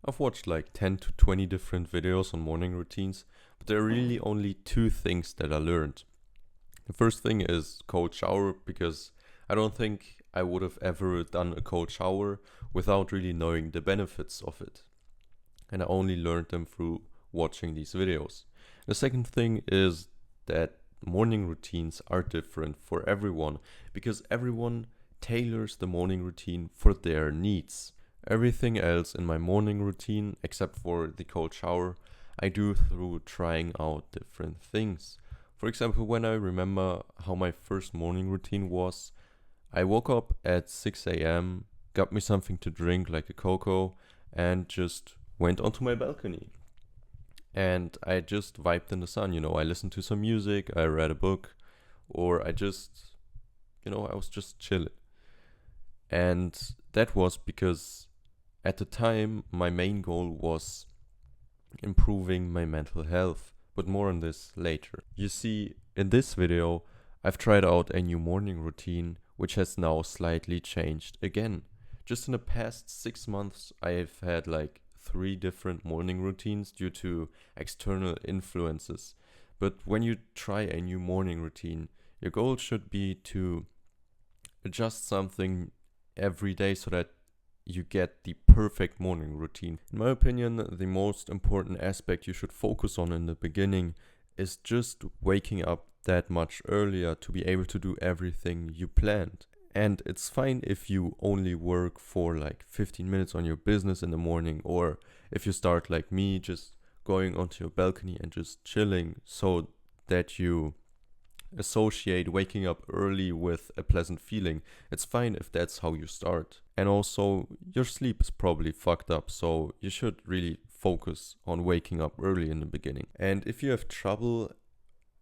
I've watched like 10 to 20 different videos on morning routines, but there are really only two things that I learned. The first thing is cold shower, because I don't think I would have ever done a cold shower without really knowing the benefits of it. And I only learned them through watching these videos. The second thing is that morning routines are different for everyone, because everyone tailors the morning routine for their needs. Everything else in my morning routine, except for the cold shower, I do through trying out different things. For example, when I remember how my first morning routine was, I woke up at 6 a.m., got me something to drink like a cocoa, and just went onto my balcony. And I just vibed in the sun. I listened to some music, I read a book, or I was just chilling. And that was because at the time, my main goal was improving my mental health, but more on this later. You see, in this video, I've tried out a new morning routine, which has now slightly changed again. Just in the past 6 months, I've had like 3 different morning routines due to external influences. But when you try a new morning routine, your goal should be to adjust something every day so that you get the perfect morning routine. In my opinion, the most important aspect you should focus on in the beginning is just waking up that much earlier to be able to do everything you planned. And it's fine if you only work for like 15 minutes on your business in the morning, or if you start like me, just going onto your balcony and just chilling, so that you associate waking up early with a pleasant feeling. It's fine if that's how you start. And also, your sleep is probably fucked up, so you should really focus on waking up early in the beginning. And if you have trouble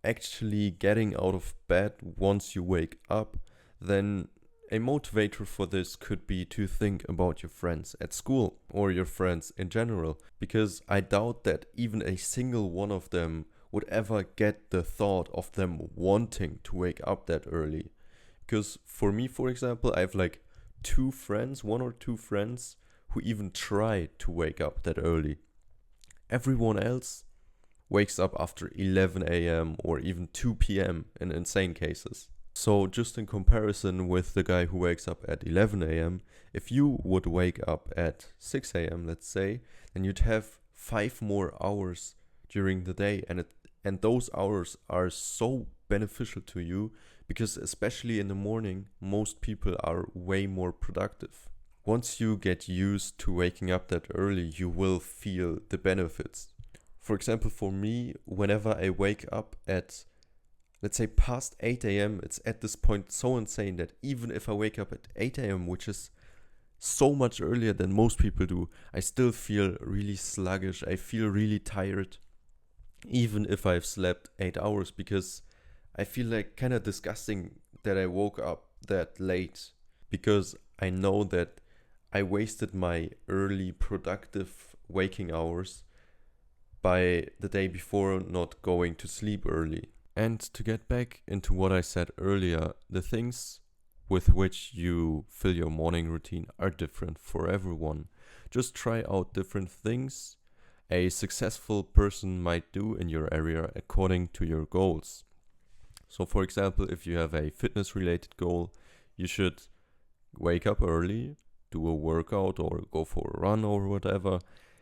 actually getting out of bed once you wake up, then a motivator for this could be to think about your friends at school or your friends in general, because I doubt that even a single one of them would ever get the thought of them wanting to wake up that early. Because for me, for example, I have like 2 friends, 1 or 2 friends, who even try to wake up that early. Everyone else wakes up after 11 a.m. or even 2 p.m. in insane cases. So just in comparison with the guy who wakes up at 11 a.m., if you would wake up at 6 a.m., let's say, then you'd have 5 more hours during the day, and those hours are so beneficial to you, because especially in the morning, most people are way more productive. Once you get used to waking up that early, you will feel the benefits. For example, for me, whenever I wake up at, let's say, past 8 a.m., it's at this point so insane that even if I wake up at 8 a.m., which is so much earlier than most people do, I still feel really sluggish. I feel really tired, even if I've slept 8 hours, because I feel like kind of disgusting that I woke up that late, because I know that I wasted my early productive waking hours by the day before not going to sleep early. And to get back into what I said earlier, the things with which you fill your morning routine are different for everyone. Just try out different things a successful person might do in your area according to your goals. So for example, if you have a fitness related goal, you should wake up early, do a workout or go for a run or whatever,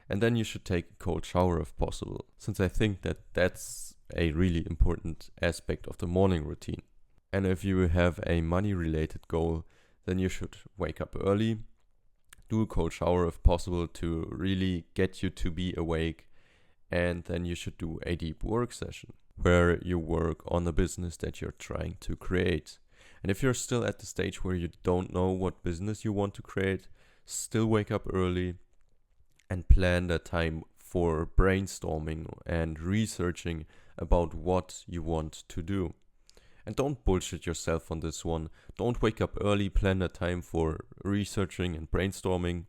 and then you should take a cold shower if possible, since I think that that's a really important aspect of the morning routine. And if you have a money related goal, then you should wake up early, do a cold shower if possible to really get you to be awake, and then you should do a deep work session where you work on the business that you're trying to create. And if you're still at the stage where you don't know what business you want to create, still wake up early and plan that time for brainstorming and researching about what you want to do. And don't bullshit yourself on this one. Don't wake up early, plan a time for researching and brainstorming,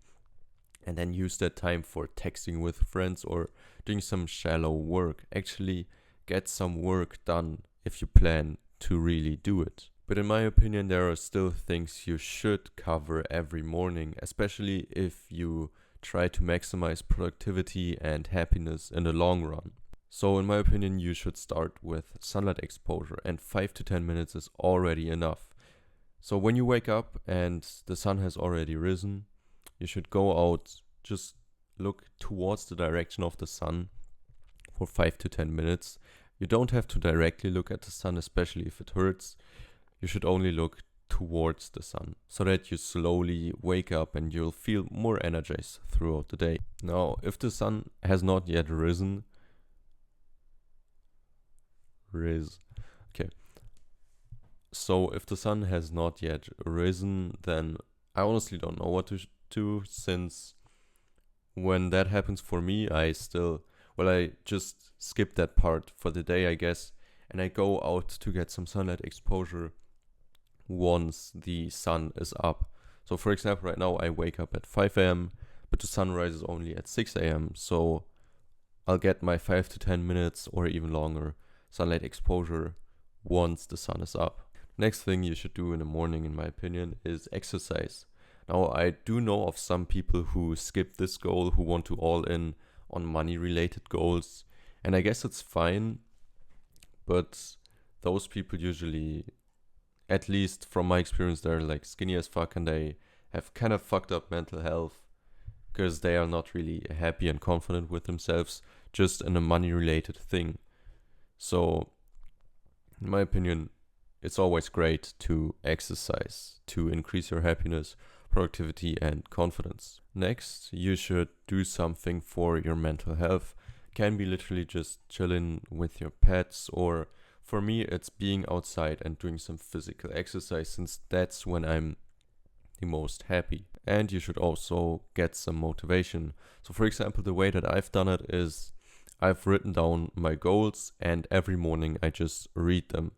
and then use that time for texting with friends or doing some shallow work. Actually, get some work done if you plan to really do it. But in my opinion, there are still things you should cover every morning, especially if you try to maximize productivity and happiness in the long run. So in my opinion, you should start with sunlight exposure, and 5 to 10 minutes is already enough. So when you wake up and the sun has already risen, you should go out, just look towards the direction of the sun for 5 to 10 minutes. You don't have to directly look at the sun, especially if it hurts. You should only look towards the sun so that you slowly wake up and you'll feel more energized throughout the day. Now, if the sun has not yet risen, So if the sun has not yet risen, then I honestly don't know what to do, since when that happens for me, I just skip that part for the day, I guess, and I go out to get some sunlight exposure once the sun is up. So for example, right now I wake up at 5 a.m., but the sun rises only at 6 a.m., so I'll get my 5 to 10 minutes or even longer sunlight exposure once the sun is up. Next thing you should do in the morning, in my opinion, is exercise. Now, I do know of some people who skip this goal, who want to all in on money-related goals, and I guess it's fine, but those people usually, at least from my experience, they're like skinny as fuck and they have kind of fucked up mental health because they are not really happy and confident with themselves just in a money-related thing. So, in my opinion, it's always great to exercise to increase your happiness, productivity, and confidence. Next, you should do something for your mental health. Can be literally just chilling with your pets, or for me, it's being outside and doing some physical exercise, since that's when I'm the most happy. And you should also get some motivation. So for example, the way that I've done it is I've written down my goals and every morning I just read them.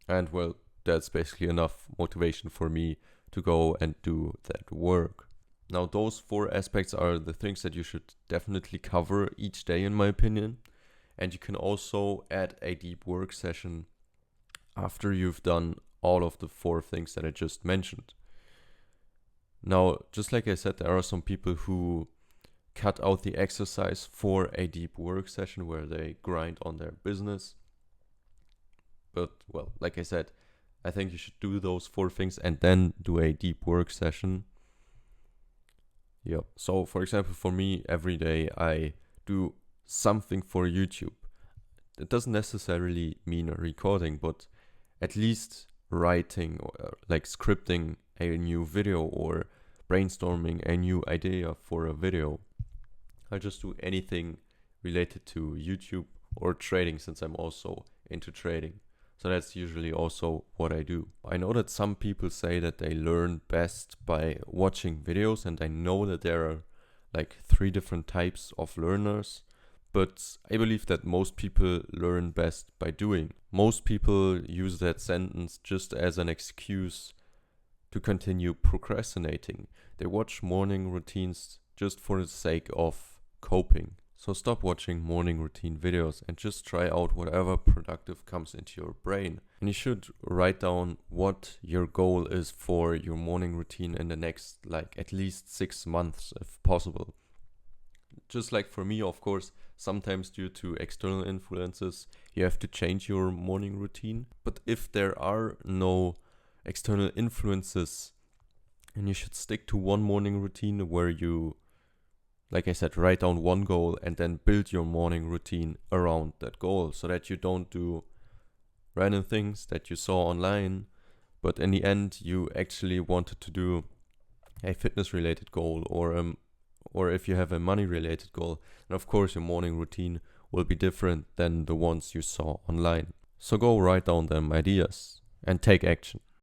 And well, that's basically enough motivation for me to go and do that work. Now, those 4 aspects are the things that you should definitely cover each day, in my opinion. And you can also add a deep work session after you've done all of the 4 things that I just mentioned. Now, just like I said, there are some people who cut out the exercise for a deep work session where they grind on their business. But, well, like I said, I think you should do those 4 things and then do a deep work session. Yep. So, for example, for me, every day I do something for YouTube. It doesn't necessarily mean a recording, but at least writing or like scripting a new video or brainstorming a new idea for a video. I just do anything related to YouTube or trading, since I'm also into trading. So that's usually also what I do. I know that some people say that they learn best by watching videos, and I know that there are like 3 different types of learners, but I believe that most people learn best by doing. Most people use that sentence just as an excuse to continue procrastinating. They watch morning routines just for the sake of coping. So stop watching morning routine videos and just try out whatever productive comes into your brain. And you should write down what your goal is for your morning routine in the next at least 6 months if possible. Just like for me, of course, sometimes due to external influences, you have to change your morning routine. But if there are no external influences, and you should stick to one morning routine where you, like I said, write down one goal and then build your morning routine around that goal, so that you don't do random things that you saw online, but in the end you actually wanted to do a fitness related goal or if you have a money related goal. And of course your morning routine will be different than the ones you saw online. So go write down them ideas and take action.